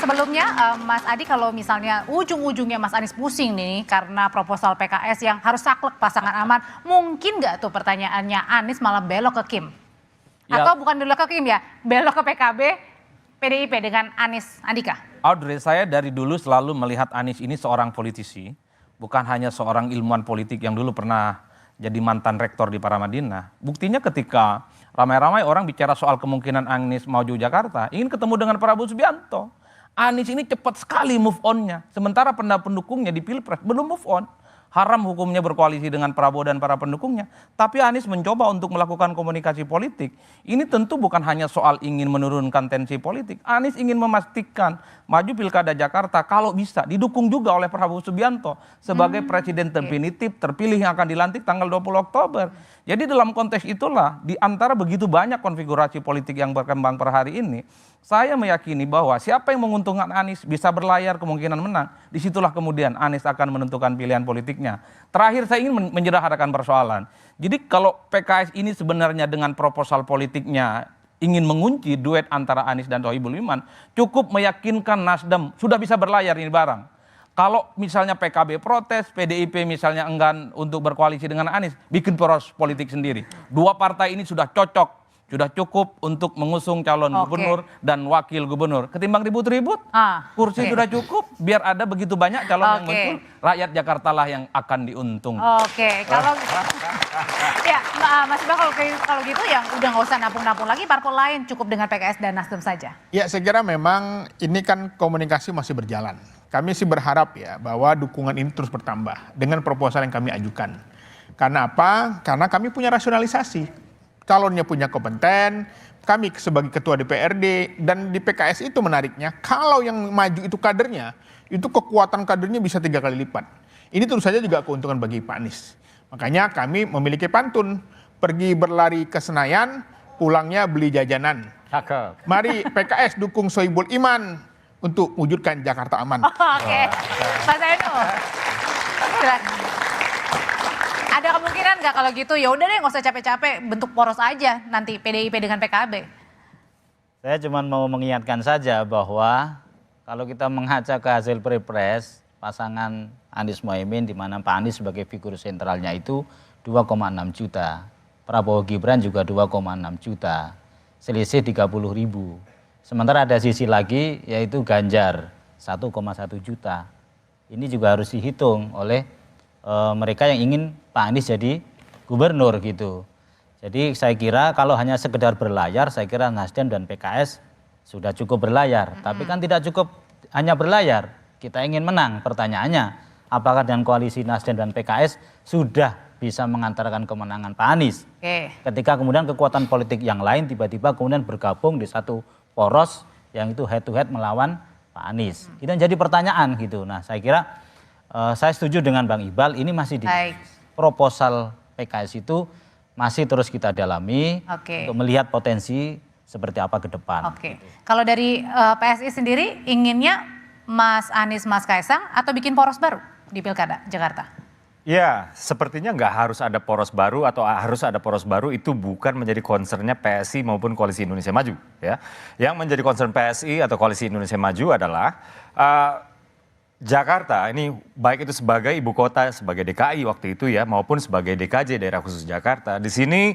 sebelumnya, Mas Adi, kalau misalnya ujung-ujungnya Mas Anies pusing nih karena proposal PKS yang harus saklek pasangan aman, mungkin nggak tuh pertanyaannya Anies malah belok ke Kim? Ya. Atau bukan belok ke Kim ya, belok ke PKB, PDIP dengan Anies Andika? Audrey, saya dari dulu selalu melihat Anies ini seorang politisi, bukan hanya seorang ilmuwan politik yang dulu pernah jadi mantan rektor di Paramadina. Buktinya ketika ramai-ramai orang bicara soal kemungkinan Anies maju Jakarta, ingin ketemu dengan Prabowo Subianto. Anies ini cepat sekali move on-nya. Sementara pendukungnya di Pilpres belum move on. Haram hukumnya berkoalisi dengan Prabowo dan para pendukungnya. Tapi Anies mencoba untuk melakukan komunikasi politik. Ini tentu bukan hanya soal ingin menurunkan tensi politik. Anies ingin memastikan maju Pilkada Jakarta kalau bisa didukung juga oleh Prabowo Subianto sebagai presiden definitif terpilih yang akan dilantik tanggal 20 Oktober. Jadi dalam konteks itulah di antara begitu banyak konfigurasi politik yang berkembang per hari ini, saya meyakini bahwa siapa yang menguntungkan Anies bisa berlayar kemungkinan menang. Disitulah kemudian Anies akan menentukan pilihan politiknya. Terakhir saya ingin menyederhanakan persoalan. Jadi kalau PKS ini sebenarnya dengan proposal politiknya ingin mengunci duet antara Anies dan Sohibul Iman, cukup meyakinkan Nasdem sudah bisa berlayar ini barang. Kalau misalnya PKB protes, PDIP misalnya enggan untuk berkoalisi dengan Anies, bikin poros politik sendiri. Dua partai ini sudah cocok, sudah cukup untuk mengusung calon gubernur dan wakil gubernur. Ketimbang ribut-ribut, kursi sudah cukup, biar ada begitu banyak calon yang muncul, rakyat Jakarta lah yang akan diuntung. Kalau ya Mas Iqbal kalau gitu ya udah nggak usah nampung-nampung lagi, parpol lain cukup dengan PKS dan Nasdem saja. Ya saya kira memang ini kan komunikasi masih berjalan. Kami sih berharap ya bahwa dukungan ini terus bertambah dengan proposal yang kami ajukan. Karena apa? Karena kami punya rasionalisasi. Calonnya punya kompeten, kami sebagai ketua DPRD, dan di PKS itu menariknya, kalau yang maju itu kadernya, itu kekuatan kadernya bisa 3 kali lipat. Ini tentu saja juga keuntungan bagi Pak Anies. Makanya kami memiliki pantun, pergi berlari ke Senayan, pulangnya beli jajanan. Cakep. Mari PKS dukung Sohibul Iman untuk wujudkan Jakarta aman. Mas Enu, ada kemungkinan nggak kalau gitu ya udah deh nggak usah capek-capek bentuk poros aja nanti PDIP dengan PKB. Saya cuma mau mengingatkan saja bahwa kalau kita mengaca ke hasil Pilpres pasangan Anies Mohaimin di mana Pak Anies sebagai figur sentralnya itu 2,6 juta. Prabowo Gibran juga 2,6 juta. Selisih 30.000. Sementara ada sisi lagi yaitu Ganjar 1,1 juta. Ini juga harus dihitung oleh mereka yang ingin Pak Anies jadi gubernur gitu. Jadi saya kira kalau hanya sekedar berlayar, saya kira Nasdem dan PKS sudah cukup berlayar. Tapi kan tidak cukup hanya berlayar, kita ingin menang. Pertanyaannya, apakah dengan koalisi Nasdem dan PKS sudah bisa mengantarkan kemenangan Pak Anies? Ketika kemudian kekuatan politik yang lain tiba-tiba kemudian bergabung di satu poros yang itu head to head melawan Pak Anies. Itu jadi pertanyaan gitu. Nah saya kira saya setuju dengan Bang Iqbal, ini masih di proposal PKS itu masih terus kita dalami untuk melihat potensi seperti apa ke depan. Gitu. Kalau dari PSI sendiri inginnya Mas Anies, Mas Kaisang atau bikin poros baru di Pilkada Jakarta? Ya, sepertinya nggak harus ada poros baru atau harus ada poros baru, itu bukan menjadi concernnya PSI maupun Koalisi Indonesia Maju. Ya, yang menjadi concern PSI atau Koalisi Indonesia Maju adalah Jakarta ini baik itu sebagai ibu kota, sebagai DKI waktu itu ya, maupun sebagai DKJ daerah khusus Jakarta. Di sini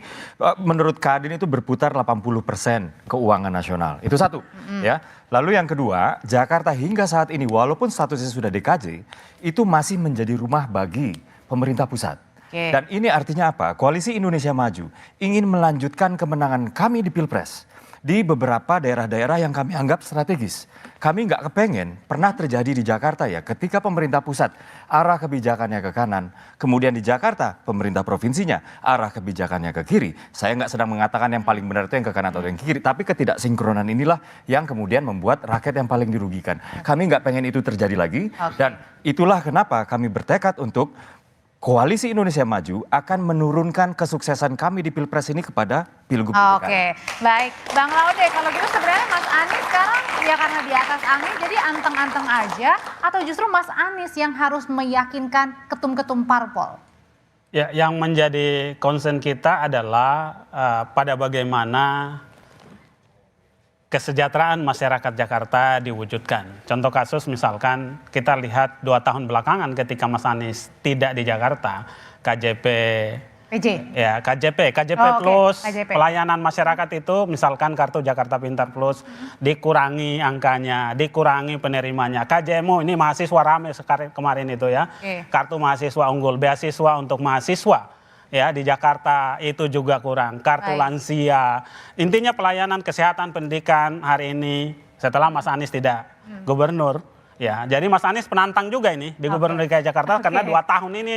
menurut Kadin itu berputar 80% keuangan nasional. Itu satu ya. Lalu yang kedua, Jakarta hingga saat ini walaupun statusnya sudah DKJ, itu masih menjadi rumah bagi pemerintah pusat. Dan ini artinya apa? Koalisi Indonesia Maju ingin melanjutkan kemenangan kami di Pilpres di beberapa daerah-daerah yang kami anggap strategis. Kami nggak kepengen pernah terjadi di Jakarta ya, ketika pemerintah pusat arah kebijakannya ke kanan, kemudian di Jakarta pemerintah provinsinya arah kebijakannya ke kiri. Saya nggak sedang mengatakan yang paling benar itu yang ke kanan atau yang ke kiri, tapi ketidaksinkronan inilah yang kemudian membuat rakyat yang paling dirugikan. Kami nggak pengen itu terjadi lagi, dan itulah kenapa kami bertekad untuk Koalisi Indonesia Maju akan menurunkan kesuksesan kami di Pilpres ini kepada Pilgub DKI. Baik. Bang Laude, kalau gitu sebenarnya Mas Anies sekarang ya karena di atas angin jadi anteng-anteng aja, atau justru Mas Anies yang harus meyakinkan ketum-ketum parpol? Ya, yang menjadi concern kita adalah pada bagaimana kesejahteraan masyarakat Jakarta diwujudkan. Contoh kasus misalkan kita lihat 2 tahun belakangan ketika Mas Anies tidak di Jakarta, KJP Plus, pelayanan masyarakat itu misalkan kartu Jakarta Pintar Plus dikurangi angkanya, dikurangi penerimanya. KJMU ini mahasiswa rame kemarin itu ya, kartu mahasiswa unggul, beasiswa untuk mahasiswa. Ya, di Jakarta itu juga kurang, kartu lansia. Intinya pelayanan kesehatan pendidikan hari ini setelah Mas Anies tidak gubernur. Ya, jadi Mas Anies penantang juga ini di Gubernur DKI Jakarta karena 2 tahun ini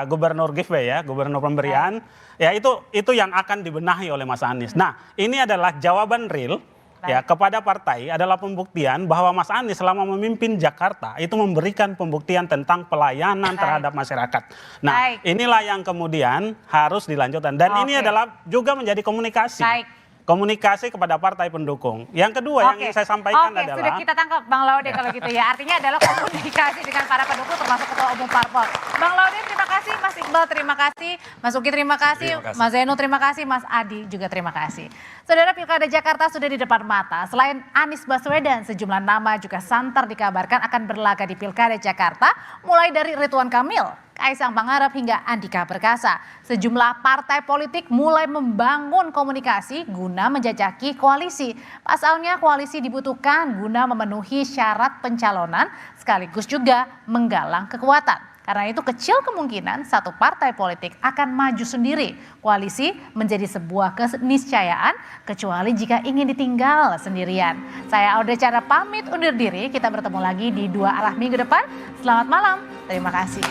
gubernur giveaway ya, gubernur pemberian. Ya itu yang akan dibenahi oleh Mas Anies. Nah, ini adalah jawaban real ya kepada partai, adalah pembuktian bahwa Mas Anies selama memimpin Jakarta itu memberikan pembuktian tentang pelayanan terhadap masyarakat. Nah, inilah yang kemudian harus dilanjutkan dan ini adalah juga menjadi komunikasi. Komunikasi kepada partai pendukung. Yang kedua yang ingin saya sampaikan adalah... sudah kita tangkap Bang Laude kalau gitu ya. Artinya adalah komunikasi dengan para pendukung termasuk Ketua Umum Parpol. Bang Laude terima kasih, Mas Iqbal terima kasih, Mas Uki terima kasih, Mas Zainul terima kasih, Mas Adi juga terima kasih. Saudara, Pilkada Jakarta sudah di depan mata. Selain Anies Baswedan, sejumlah nama juga santer dikabarkan akan berlaga di Pilkada Jakarta, mulai dari Ridwan Kamil, Kaisang Pangarep hingga Andika Perkasa. Sejumlah partai politik mulai membangun komunikasi guna menjajaki koalisi. Pasalnya koalisi dibutuhkan guna memenuhi syarat pencalonan sekaligus juga menggalang kekuatan. Karena itu kecil kemungkinan satu partai politik akan maju sendiri. Koalisi menjadi sebuah keniscayaan kecuali jika ingin ditinggal sendirian. Saya Audrey Chandra pamit undur diri. Kita bertemu lagi di Dua Arah minggu depan. Selamat malam. Terima kasih.